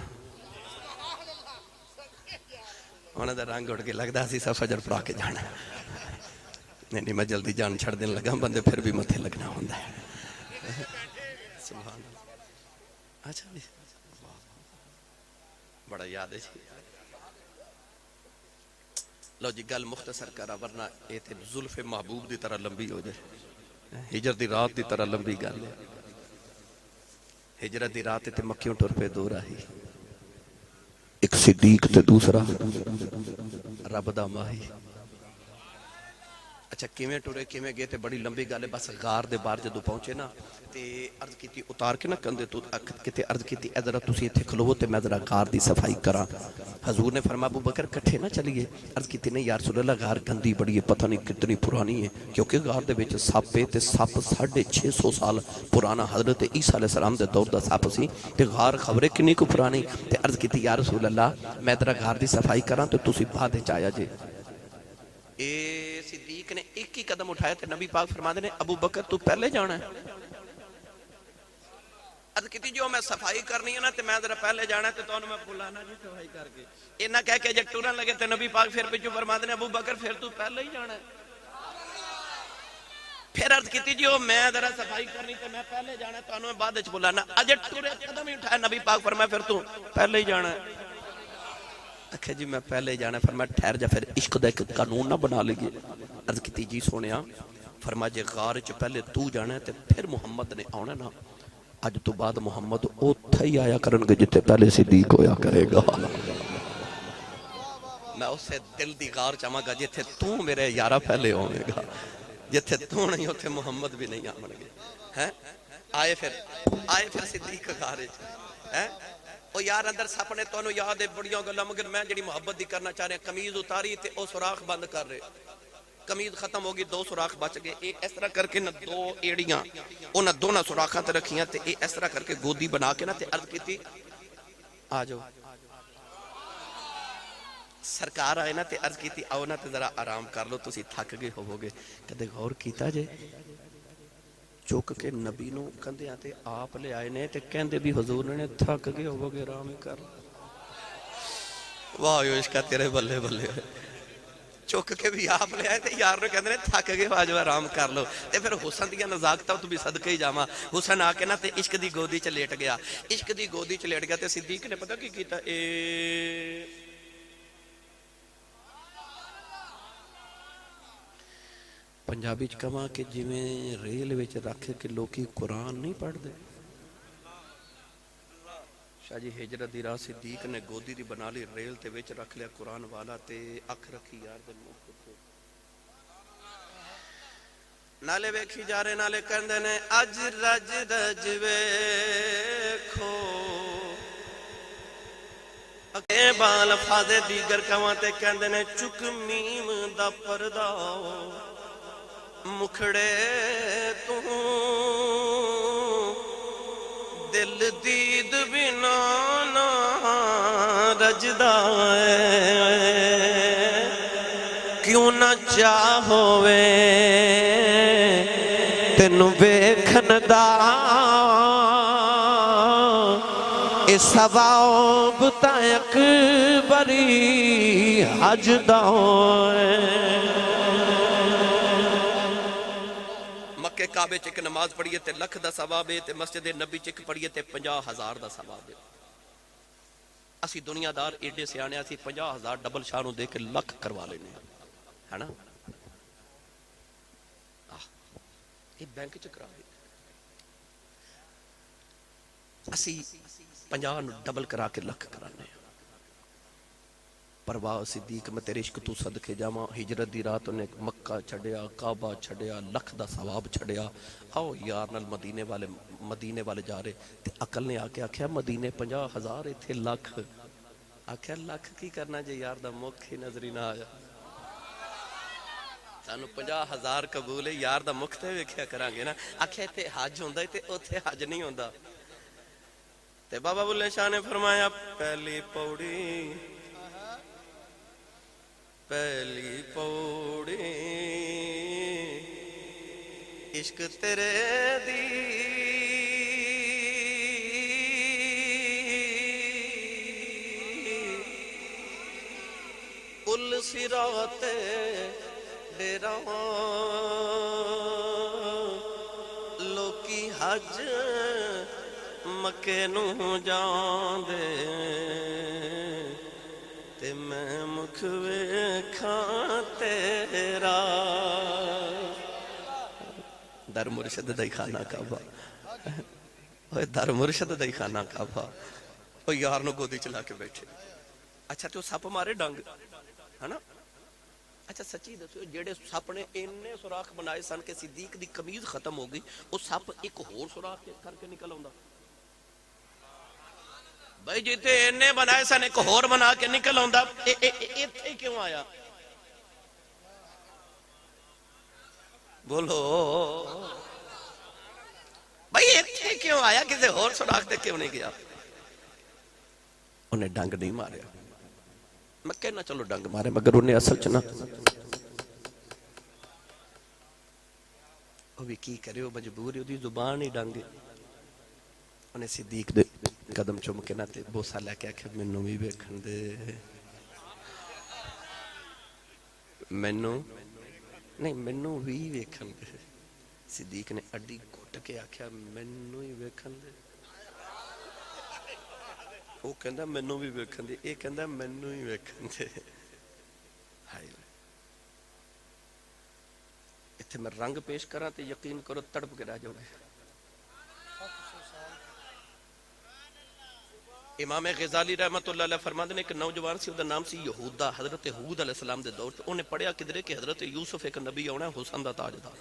انہاں دا رنگ اڑ کے لگدا سی سب فجر پڑھا کے جانا نہیں میں جلدی جان چھڑ دینے لگا بندے پھر بھی متھے لگنا ہوندہ ہے سبحان اللہ اچھا بھی بڑا یاد ہے جی لو جی گل مختصر کرا ورنہ یہ تے زلف محبوب دی طرح لمبی ہو جائے ہجر دی رات دی طرح لمبی گل ہے ہجرت دی رات تے مکیوں ٹر پہ دو راہی ایک صدیق تے دوسرا رب دا ماہی اچھا کیویں ٹرے کیویں گئے تے بڑی لمبی گل ہے بس غار دے بار جدوں پہنچے نا تے عرض کیتی اتار کے نا کندے تو کتے عرض کیتی ادھر تسی ایتھے کھلوو تے میں ذرا غار دی صفائی کراں حضور نے فرمایا ابو بکر کٹھے نہ چلیے عرض کیتی نہیں یا رسول اللہ غار گندی بڑی ہے پتہ نہیں کتنی پرانی ہے کیونکہ غار دے وچ سپ ہے تے سپ 650 سال پرانا حضرت عیسیٰ علیہ السلام دے دور دا سپ سی تے غار خبرے کنی کو پرانی تے عرض کیتی یا رسول اللہ میں ذرا غار دی صفائی کراں تے تسی بعد وچ آیا جے اے صدیق نے ایک ہی قدم اٹھایا تھے نبی پاک فرما دے نے ابو بکر تو پہلے جانا ہے عرض کیتی جو میں صفائی کرنی ہے نا تے میں ذرا پہلے جانا ہے تے تو میں بلانا جی صفائی کر کے یہ نہ کہہ کے جب ٹورن لگے تے نبی پاک پھر پچھو فرما دے نے ابو بکر پھر تو پہلے ہی جانا ہے پھر عرض کیتی جو میں ذرا صفائی کرنی تے میں پہلے جانا ہے تو میں بعد وچ بلانا اج ٹورے قدم ہی اٹھایا نبی پاک فرمایا پھر تو پہلے ہی جانا ہے اکھے جی میں پہلے جانا ہے فرمایا ٹھہر جا پھر عشق دا ایک قانون نہ بنا لگے عرض کیتی جی سونیا فرمایا جے غار وچ پہلے تو جانا ہے تے پھر محمد نے آنا نا اج تو بعد محمد اوتھے ہی آیا کرن گے جتے پہلے صدیق ہویا کرے گا میں اسے دل دی غار چاہاں گا جتے تو میرے یارہ پہلے ہونے گا جتے تو نہیں ہوتے محمد بھی نہیں آمن گے آئے پھر صدیق غار او یار اندر سپنے تو انہوں یاد ہے بڑیوں گا مگر میں جڑی محبت دی کرنا چاہ رہے ہیں قمیض اتاری تے او سراخ بند کر رہے قمیض ختم ہوگی دو سراخ بچ گئے اے اس طرح کر کے نہ دو ایڑیاں انہاں دونوں سراخاں تے رکھیاں تے اے اس طرح کر کے گودی بنا کے نا تے عرض کیتی آ جاؤ سرکار آئے نا تے عرض کیتی آؤ نا تے ذرا آرام کر لو تسی تھک گئے ہو گے کدے غور کیتا جے چوک کے نبی نو کندے آتے آپ لے آئے نے تے کہندے بھی حضور نے تھک گئے ہو گے آرام کر واہ یو عشقہ تیرے بلے بلے چوک کے بھی آپ لے آئے تھے یار نے کہندے نے تھک گئے آج آرام کر لو تے پھر حسن دیا نزاکتہ تو بھی صدقے ہی جاما حسن آ کے نا تے عشق دی گودی چ لیٹ گیا عشق دی گودی چ لیٹ گیا تے صدیق نے پتہ کی کیتا پنجابی کما کہ جویں ریل وچ رکھ کے لوکی قرآن نہیں پڑھ دے شاہ جی ہجرت دی راہ صدیق نے گودی دی بنا لی ریل تے وچ رکھ لیا قرآن والا تے اکھ رکھی یار دے منہ تے نالے ویکھی جا رہے نالے کہندے نے اج رج رج ویکھو اکے بال فاضے دیگر کواں تے کہندے نے چک میم دا پردہ مکھڑے تو دل دید بنا نا رجدا کیوں نہ چاہوے تینوں ویکھن دا اے ثواب تا اکبری حج دا مکہ کعبے چک نماز پڑھیے تے لکھ دا ثواب ہے تے مسجد نبی چک پڑھیے تے 50,000 دا ثواب ہے اسی دنیا دار ایڈے سے آنے اسی 50,000 ڈبل شانوں دے کے لکھ کروا لینے ہے نا یہ بینک چکرا ہے اسی 50 ڈبل کرا کے لکھ کرانے پرواہ صدیق میں تیرے عشق تو صدقے جاواں ہجرت دی رات انہیں مکہ چھڑیا کعبہ چھڑیا لکھ دا ثواب چھڑیا آؤ یار نال مدینے والے جا رہے تے عقل نے آکے آکھیا مدینے 50,000 تھے لکھ آکھیا لکھ کی کرنا جے یار دا مکھ ہی نظری نہ آیا سانو 50,000 قبول ہے یار دا مکھ تے ویکھیا کرانگے نا آکھیا تے حج ہوندا تے اوتھے حج نہیں ہوندا تے بابا بلے شاہ نے فرمایا پہلی پوڑی عشق تیرے دی پل صراط ڈیرا حج مکے نو جاندے تے میں مکھ ویکھاں تیرا در مرشد دائی خانہ کعبہ در مرشد دائی خانہ کعبہ وہ یار نو گودی چلا کے بیٹھے اچھا تو سپ مارے ڈنگ ہے نا اچھا سچی دسو جیڑے سپ نے اننے سوراخ بنائے سن کہ صدیق دی قمیض ختم ہو گئی وہ سپ ایک ہور سوراخ کر کے نکل آندا بھائی جیتے اننے بنائے سن ایک ہور بنا کے نکل آندا ایتھے کیوں آیا بولو بھائی ایتھے کیوں آیا کسی ہور سوراخ تے کیوں نہیں گیا انہیں ڈنگ نہیں ماریا میں کہنا چلو ڈنگ مارے مگر انہیں اصل چنا وہ بھی کی کرے وہ مجبوری دی زبان ہی ڈنگ انہیں صدیق دے قدم چمکے نہ تے بوسہ لے کے آکھے منو بھی بیکھن دے منو بھی بیکھن دے صدیق نے اڈی گھٹ کے آکھیا منو ہی بیکھن دے وہ کہندہ منو بھی بیکھن دے یہ کہندہ منو ہی بیکھن دے اتھے میں رنگ پیش کرا تے یقین کرو تڑپ کے رہ جاؤ گے امام غزالی رحمت اللہ علیہ فرماتے ہیں کہ نوجوان سی ادھا نام سی یہودہ حضرت حود علیہ السلام دے دور انہیں پڑھیا کدھرے کہ حضرت یوسف ایک نبی ہونا ہے حسن دا تاجدار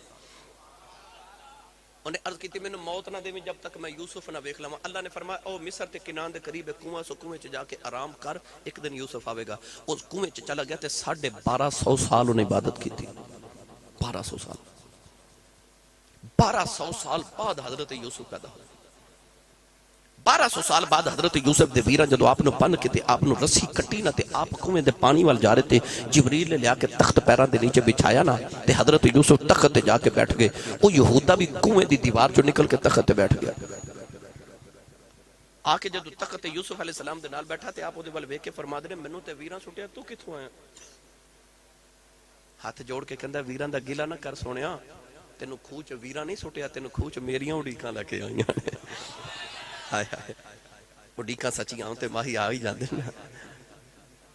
انہیں عرض کی تھی میں نے موت نہ دے میں جب تک میں یوسف نہ بیکھ لما اللہ نے فرمایا او مصر تے کنان دے قریب کنواں سو کنویں چ جا کے آرام کر ایک دن یوسف آوے گا اس کنویں چ چلا گیا تے 1250 سال انہیں عبادت کی تھی 1200 سال 1200 سال بعد حضرت یوسف پیدا ہو 1200 سال بعد حضرت یوسف دے ویران جدو آپ نے بن کے تے آپ نے رسی کٹی نہ تے آپ کنویں دے پانی وال جا رہے تے جبریل نے لیا کے تخت پیران دے نیچے بچھایا نا تے حضرت یوسف تخت تے جا کے بیٹھ گئے وہ یہودہ بھی کنویں دی دیوار جو نکل کے تخت تے بیٹھ گیا آکے جدو تخت یوسف علیہ السلام دے نال بیٹھا تے آپ وہ دے وال وے کے فرما دے منو تے ویران سٹیا تو کتھوں آیا ہاتھ جوڑ کے کہندا ویران دا گلا نہ کر سونیا تینو کھوچ ویران نہیں سٹیا تینو کھوچ میریاں اڑیکاں لے کے آئیاں اڈیکاں سچی آؤں تے ماہی آ ہی جاندے نا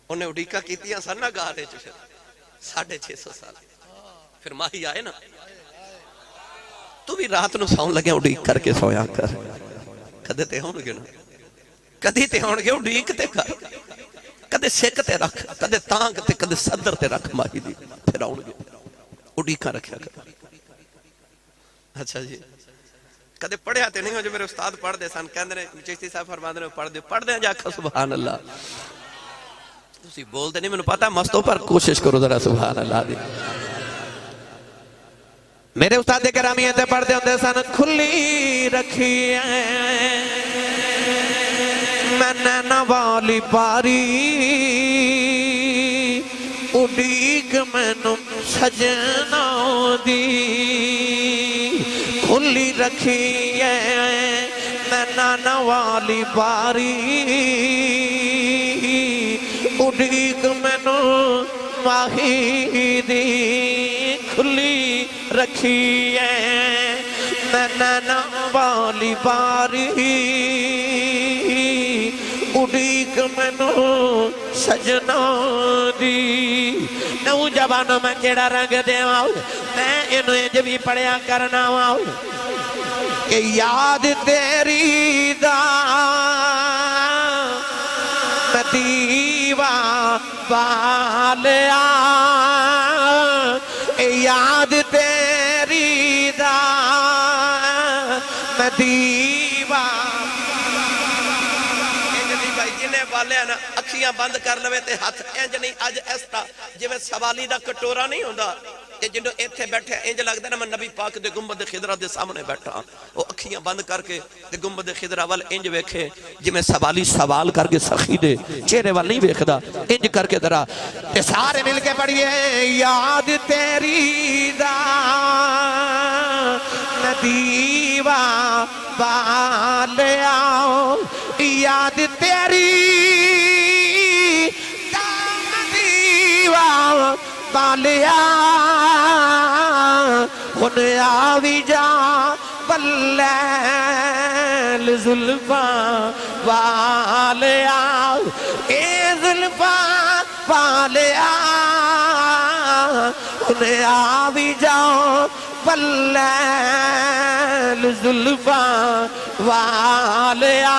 انہیں اڈیکاں کیتیاں سن نہ گا رہے چھ 650 سال پھر ماہی آئے نا تو بھی رات نو ساؤں لگے اڈیک کر کے سویا کر کدے تے ہون گے نا کدی تے ہون گے اڈیک تے کر کدے سیک تے رکھ کدے تانگ تے کدے صدر تے رکھ ماہی دی پھر آؤں گے اڈیکاں رکھیا کر اچھا جی کدے پڑھے آتے نہیں ہو جو میرے استاد پڑھ دے سان کہندے نے چشتی صاحب فرماندے نے پڑھ دے جا کے سبحان اللہ تسی بول دے نہیں مینوں پتہ مستوں پر کوشش کرو ذرا سبحان اللہ دی میرے استاد گرامی تے پڑھ دے ہوندے سان کھلی رکھی میں نینہ والی باری اڈیک مینوں سجنا دی کھلی رکھی ہے میں نانا والی باری اڈیک مینو ماہی دی کھلی رکھی ہے میں نانا والی باری اڈیک مینو سجنا دی نو جبانوں میں کیڑا رنگ دے میں انہیں جب بھی پڑھیا کرنا کہ یاد تیری دا میں دیوا بالیا یاد تیری دا میں دیوا جنہیں والے ہیں نا اکھیاں بند کر لوے تے ہاتھ انج نہیں اج اس طرح جویں سوالی دا کٹورا نہیں ہوندا کہ جنوں ایتھے بیٹھے انج لگدا نا میں نبی پاک دے گنبد خضرا دے سامنے بیٹھا او اکھیاں بند کر کے تے گنبد خضرا ول انج ویکھے جویں سوالی سوال کر کے سخی دے چہرے ول نہیں ویکھدا انج کر کے ذرا تے سارے مل کے پڑھیے یاد تیری دا ندیوا بالیا یاد تیری ندیوا بالیا ہن آوی جا واللیل زلفاں والیا اے زلفاں والیا انہیں آ بھی جاؤ واللیل زلفاں والیا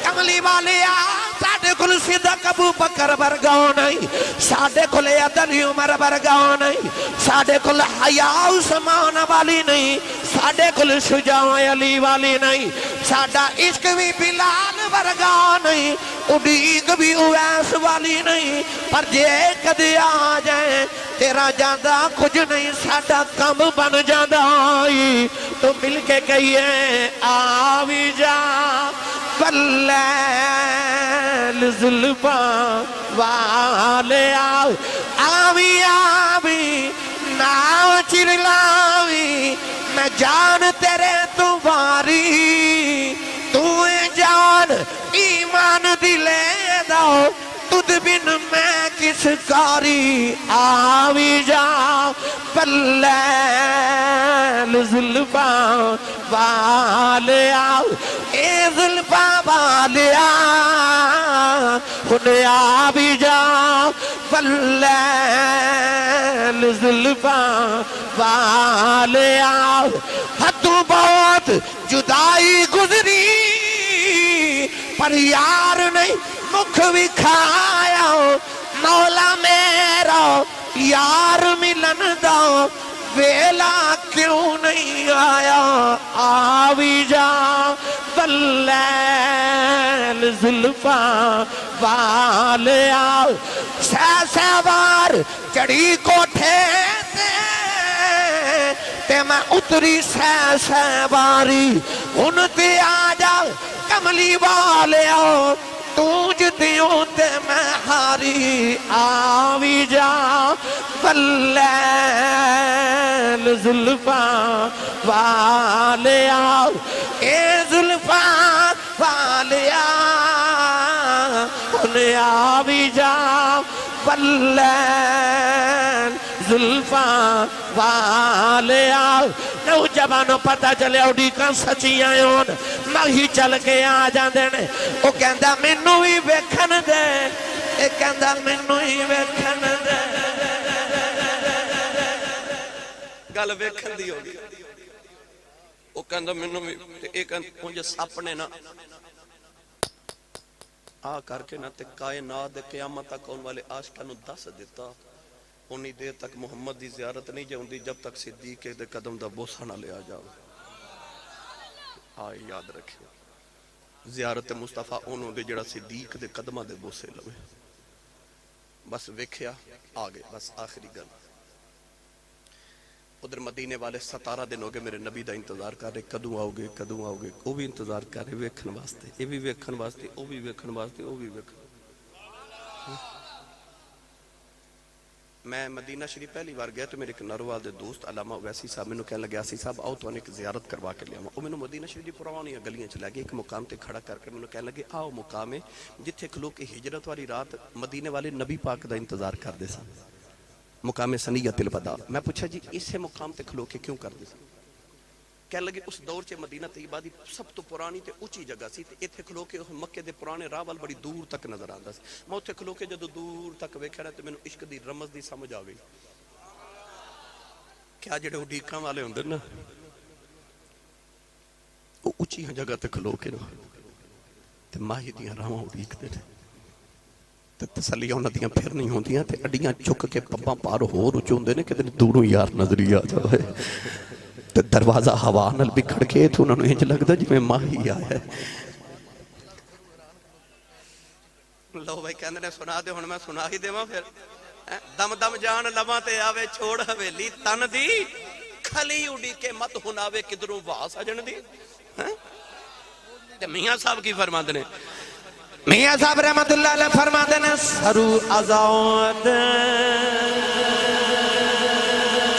کملی والیا ساڑھے کل صدق ابو بکر برگاؤ نہیں ساڑھے کل عدل عمر برگاؤ نہیں ساڑھے کل حیاء عثمان والی نہیں ساڑھے کل شجاع علی والی نہیں ساڑھا عشق بھی بلال برگاؤ نہیں اڈیگ بھی اویس والی نہیں پر جے کدی آ جائیں تیرا جاندہ کچھ نہیں ساڑھا کم بن جاندہ آئی تو مل کے کہیے آوی جا واللیل زلفاں والیا آوی آوی ناو چرلاوی میں جان تیرے تمہاری تو جان ایمان دلے دو تُدھ بن میں کس کاری آوی جا واللیل زلفاں والیا اے زلفاں والیا انہیں آوی جا واللیل زلفاں والیا حدوں بہت جدائی گزری پر یار نہیں مکھ بھی کھایا مولا میرا یار ملن دو ویلا کیوں نہیں آیا آوی جا واللیل زلفاں والیا سہسوار چڑی کوٹھے تے میں اتری سہسواری ان تے آجا کملی والیا توجدیوں تے میں ہاری آوی جا واللیل زلفاں والیا اے زلفاں والیا انہیں آوی جا واللیل زلفاں والیا نوجوانوں پتہ چلے اوڈی کان سچیاں ہون ماہی چل کے آ جاندے نے او کہندا مینوں ہی ویکھن دے اے کہندا مینوں ہی ویکھن دے گل ویکھن دی ہو گئی او کہندا مینوں بھی اے کہندا سپنے نا آ کر کے نہ تے کائنات دے قیامت تک اون والے عاشقاں نوں دس دیتا انہی دیر تک محمد دی زیارت نہیں جاؤندی جب تک صدیق دے قدم دا بوسہ نہ لے آ جاؤ آئے یاد رکھیں زیارت مصطفیٰ انہوں دے جڑا صدیق دے قدمہ دے بوسے لوے بس ویکھیا آگے بس آخری گل ادھر مدینے والے 17 دن ہو گئے میرے نبی دا انتظار کر رہے کدوں آؤ گے وہ بھی انتظار کر رہے ویکھن واسطے یہ بھی ویکھن واسطے وہ بھی ویکھن واسطے وہ بھی ویکھن میں مدینہ شریف پہلی بار گیا تو میرے ایک نروال دے دوست علامہ ویسی صاحب میں نے کہنے لگے آسی صاحب آؤ تو انہیں ایک زیارت کروا کے لیا وہ میں نے مدینہ شریف دی پروانی گلیاں چلا گیا ایک مقام تے کھڑا کر کے میں نے کہنے لگے آؤ مقام ہے جتھے کھلو کے ہجرت والی رات مدینے والے نبی پاک دا انتظار کر دے سا مقام سنیت الوداع میں پوچھا جی اسے مقام تے کھلو کے کیوں کر دے سا کہنے لگے اس دور چے مدینہ طیبہ دی سب تو پرانی تے اونچی جگہ سی تے ایتھے کھلو کے مکے دے پرانے راہ وال بڑی دور تک نظر آندا سی میں اوتھے کھلو کے جدوں دور تک ویکھیا تے مینوں عشق دی رمز دی سمجھ آ گئی کیا جڑے اڈیکاں والے ہوندے نا او اونچی جگہ تے کھلو کے نا تے ماہی دیاں راواں اڈیکدے نے تے تسلیاں انہاں دیاں پھر نہیں ہوندیاں تے اڈیاں چک کے پباں پار ہور اونچے ہوندے نے کہ دوروں یار نظری آ جاوے تے دروازہ ہوا نال بکھڑ کے تو انہوں نے انج لگدا جویں ماہی آیا ہے لو بھائی کہندے نے سنا دے ہن میں سنا ہی دیواں پھر دم دم جان لواں تے آوے چھوڑ حویلی تن دی کھلی اڈی کے مت ہناوے کدروں وا سجن دی تے میاں صاحب کی فرماندے نے میاں صاحب رحمت اللہ علیہ فرماندے نے سرو ازاؤد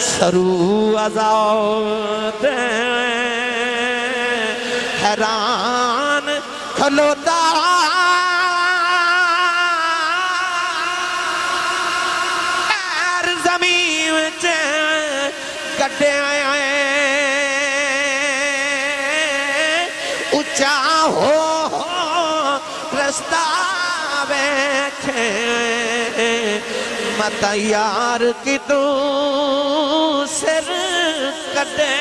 سرو ازاؤد حیران کھلوتا ایر زمین وچ گڈے آئے چاہو رستہ ویکھے مت یار کی تو سر کٹے.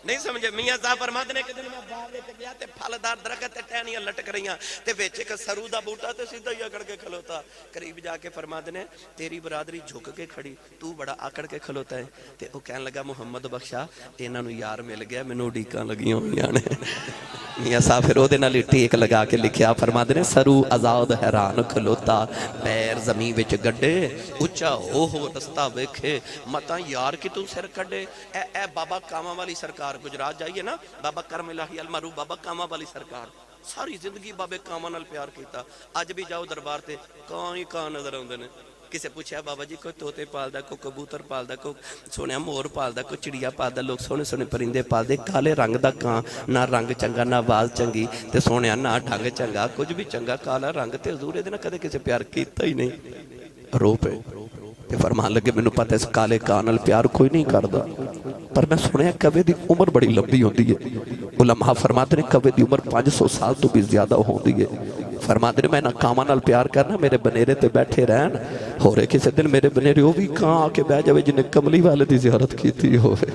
نہیں سمجھے میاں صاحب فرماتے ہیں کہ دن میں باغ تے گیا تے پھلدار درخت تے ٹہنیاں لٹک رہیاں تے وچ ایک سرو دا بوٹا تے سیدھا ہی اکڑ کے کھلوتا. قریب جا کے فرماتے ہیں تیری برادری جھک کے کھڑی تو بڑا اکڑ کے کھلوتا ہے. تے او کہن لگا محمد بخشا انہاں نوں یار مل گیا مینوں ڈیکاں لگیاں ہوئیاں نے. میاں صاحب پھر اودے نال ٹیک لگا کے لکھیا فرماتے ہیں سرو آزاد حیران کھلوتا پیر زمین وچ گڈے اونچا ہو رستہ ویکھے متا یار کی تو سر کڈے. اے بابا کاما والی سرکار گجرات جائیے نا بابا کرم الہی المعروف بابا کاما والی سرکار ساری زندگی بابے کاما نال پیار کیتا. اج بھی جاؤ دربار تے کاں ہی کاں نظر آوندے نے. کسے پوچھا بابا جی کوئی طوطے پالدا کوئی کبوتر پالدا کوئی سونے مور پالدا کوئی چڑیا پالدا لوگ سونے سونے پرندے پالدے. کالے رنگ دا کاں نہ رنگ چنگا نہ آواز چنگی تے سونے نہ ڈھنگ چنگا کچھ بھی چنگا کالا رنگ تے حضور دے نہ کدے کسے پیار کیتا ہی نہیں. رو پے تے فرمان لگے مینوں پتہ اس کالے کاں نال پیار کوئی نہیں کردا پر میں سنیا کوے دی عمر بڑی لمبی ہوندی ہے. علماء فرماتے ہیں کوے دی عمر 500 سال تو بھی زیادہ ہوندی ہے. فرماتے ہیں میں نہ کاما نال پیار کرنا میرے بنیرے تے بیٹھے رہن ہو رہے کسی دن میرے بنیرے وہ بھی کاں آ کے بہ جاوے جنہیں کملی والے دی زیارت کیتی ہوئے.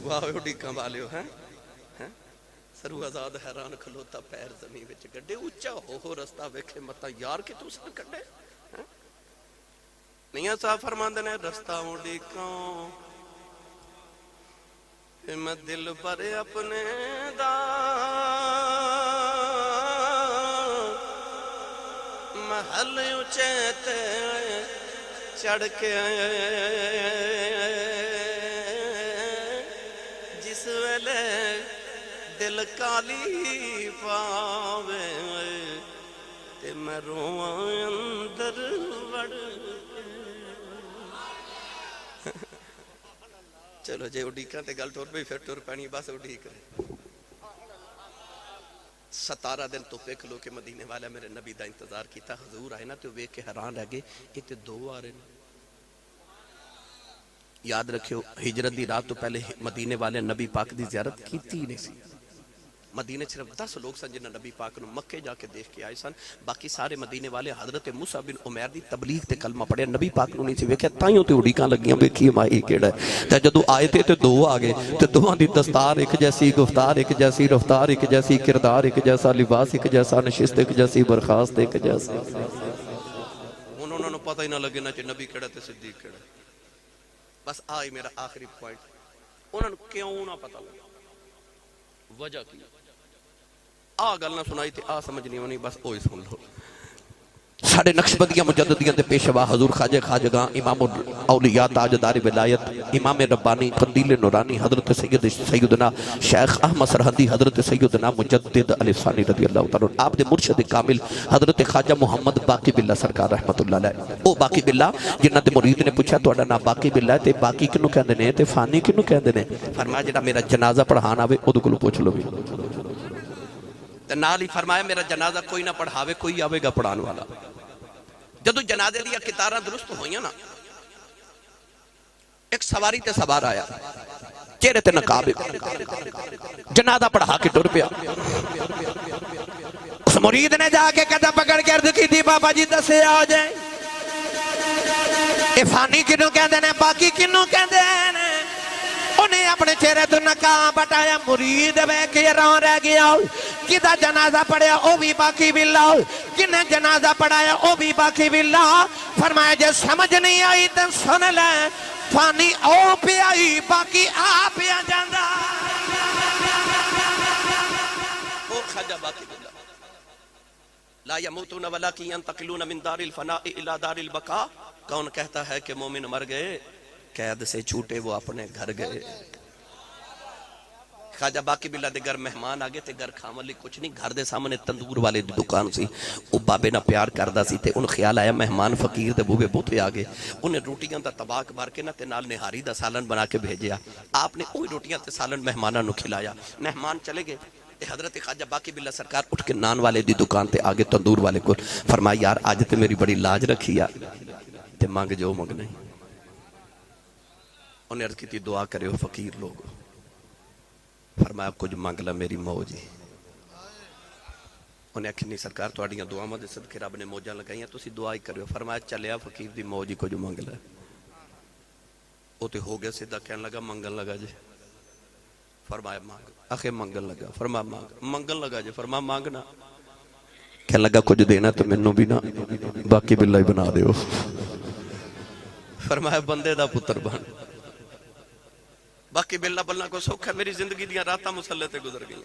واہ اڈی کاں والیو ہیں سرو آزاد حیران کھلوتا پیر زمین وچ گڈے اونچا ہو رستہ ویکھے متا یار کی تو سر کڈے. میاں صاحب فرماندے نے رستہ اونڈی کاں میں دل پر اپنے دا محل اونچے تے چڑھ کے جس ویلے دل کالی پاوے تے میں رواں اندر وڑ. چلو جے اڈیکاں تے گل ٹور پئی پھر ٹور پانی بس اڈیک رہے. 17 دن تو پہ کھلو کے مدینے والا میرے نبی دا انتظار کیتا. حضور آئے نا تو ویکھ کے حیران رہ گئے ایک تے دو آ رہے. یاد رکھیو ہجرت دی رات تو پہلے مدینے والے نبی پاک دی زیارت کیتی نہیں سی. مدینے صرف 10 لوگ سن جنہاں نبی پاک نو مکے جا کے دیکھ کے آئے سن. باقی سارے مدینے والے حضرت موسیٰ بن عمیر دی تبلیغ تے کلمہ پڑھیا نبی پاک نو نہیں سی ویکھیا تائیوں تے اڈیکاں لگیاں ویکھی مائی کیڑا ہے. تے جدوں آئے تے دو آ گئے تے دوواں دی دستار ایک جیسی گفتار ایک جیسی رفتار ایک جیسی کردار ایک جیسا لباس ایک جیسا نشست ایک جیسی برخاست ایک جیسا. انہوں نے پتہ ہی نہ لگے نہ نبی کیڑا تے صدیق کیڑا. بس آئی میرا آخری پوائنٹ انہوں نے کیوں نہ پتہ لگا وجہ کی گل نہ سنائی تے سمجھ نہیں ہونی بس اوہی سن لو. ساڑھے نقشبندیاں مجددیاں تے پیشوا حضور خواجہ خواجگاں امام الاولیاء تاجدار ولایت امام ربانی قندیل نورانی حضرت سیدنا شیخ احمد سرحدی حضرت سیدنا مجدد علی ثانی رضی اللہ تعالیٰ آپ دے مرشد کامل حضرت خواجہ محمد باقی باللہ سرکار رحمت اللہ علیہ. او باقی باللہ جنہ تے مرید نے پوچھا تو نام باقی باللہ تے باقی کنو کہندے نے تے فانی کنو کہندے نے. فرمایا جڑا میرا جنازہ پڑھانا آوے او دے کولوں پوچھ لو. نال ہی فرمایا میرا جنازہ کوئی نہ پڑھاوے کوئی آوے گا پڑھان والا. جدو جنازے دیا کتاراں درست ہوئیاں نا ایک سواری تے سوار آیا چہرے تے نقاب جنازہ پڑھا کے ٹر پیا. اس مرید نے جا کے قدم پکڑ کے عرض کی تھی بابا جی دسے آ جائیں اے فانی کنوں کہندے نے باقی کنوں کہندے نے. انہیں اپنے چہرے تو نقاب بٹایا مرید ویکھ کے حیران رہ گیا. کدا جنازہ پڑھیا او بھی باقی باللہ کنے جنازہ پڑھایا او بھی باقی باللہ. فرمایا جے سمجھ نہیں آئی تو سن لے فانی او پہ آئی باقی آ پہ آ جاندہ. او خواجہ باقی باللہ لا یموتون ولکن ینتقلون من دار الفناء الى دار البقاء. کون کہتا ہے کہ مومن مر گئے قید سے چھوٹے وہ اپنے گھر گئے. خواجہ باقی باللہ دے گھر مہمان آگے تے گھر کھاون لی کچھ نہیں. گھر دے سامنے تندور والے دی دکان سی. او بابے نہ پیار کردا سی تے ان خیال آیا مہمان فقیر تے بوبے بوتے آگے. انہیں روٹیاں دا طباق بار کے نہ تے نال نہاری دا سالن بنا کے بھیجیا. آپ نے اوہی روٹیاں تے سالن مہماناں نو کھلایا. مہمان چلے گئے تے حضرت خواجہ باقی باللہ سرکار اٹھ کے نان والے دی دکان تے آگے تندور والے کو فرمایا یار آج تے میری بڑی لاج رکھی تے مانگ جو مانگ نہیں. انہیں عرض کی تھی دعا کرے ہو فقیر لوگ. فرمایا کچھ منگ لا میری موج ہی. انہیں آکھی نہیں سرکار تھوڑیاں دعاواں دے صدقے رب نے موجاں لگائیاں تسی دعا ہی کرے ہو. فرمایا چلیا فقیر دی موج ہی کچھ منگ لے. وہ تو ہو گیا سیدھا کہنے لگا منگن لگا جی. فرمایا مانگ. آخے منگن لگا. فرمایا مانگ. منگن لگا جی. فرمایا مانگنا. کہنے لگا کچھ دینا تو منوں بھی نہ باقی باللہ ہی بنا دے ہو. فرمایا بندے دا پتر بن. باقی باللہ بلنا کو سوکھ ہے. میری زندگی دیاں راتاں مسلح تے گزر گئی.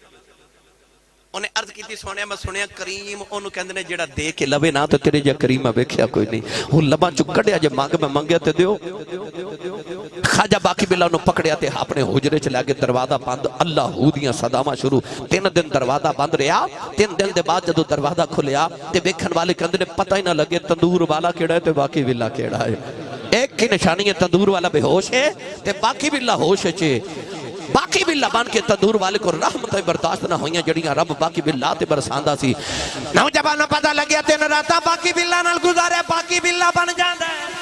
انہیں عرض کی تھی سونے میں سنیا کریم انہوں کہندے نے جیڑا دے کے لبے نا تو تیرے جا کریم میں بیکھیا کوئی نہیں. وہ لبا چکڑیا جے مانگ میں منگیا تے دیو. خواجہ باقی باللہ انہوں پکڑیا تے اپنے حجرے چلے آگے دروازہ بند. اللہ ہودیاں صدامہ شروع. 3 دن دروازہ بند رہا. 3 دن دے بعد جدو دروازہ کھلیا تے بیکھن والے کہندے نے پتہ ہی نہ لگے تندور والا کیڑا ہے تے باقی باللہ کیڑا ہے. ایک کی نشانی ہے تندور والا بے ہوش ہے تے باقی باللہ ہوش ہے. باقی باللہ بان کے تندور والے کو رحمتیں برداشت نہ ہوئیاں جڑیاں رب باقی باللہ تے برساندہ سی. نوجوانہ پتہ لگیا 3 راتا باقی باللہ نال گزارے باقی باللہ بن جاندہ ہے.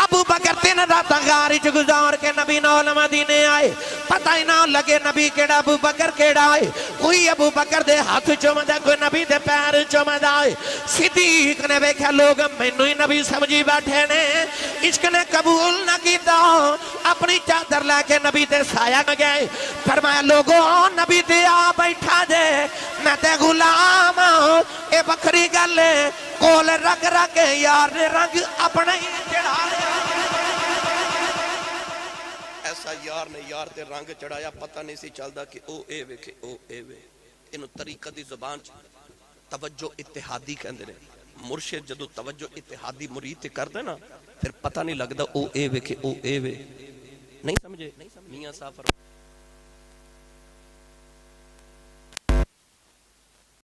ابو بکر 3 رات غاری چ گزار کے نبی نال مدینے آئے. پتہ ہی نہ لگے نبی کیڑا ابو بکر کیڑا آئے. کوئی ابو بکر دے ہاتھ چومدا کوئی نبی دے پیر چومدا آئے. صدیق نے ویکھیا لوگ مینوں ہی نبی سمجھی بیٹھے نے. عشق نے قبول نہ کیتا. اپنی چادر لے کے نبی دے سایہ گئے. فرمایا لوگوں نبی دے آ بیٹھا دے میں تے غلام اے بکری گل کول رگ رگ یار نے رنگ اپنے ہی چڑھا لیا. ایسا یار نے یار تے رنگ چڑھایا پتہ نہیں سی چلدا کہ او اے وے کہ او اے وے. انہوں طریقہ دی زبان توجہ اتحادی کہندے نے. مرشد جدو توجہ اتحادی مرید تے کر دے نا پھر پتہ نہیں لگدا او اے وے کہ او اے وے. نہیں سمجھے میاں صاحب فرمایا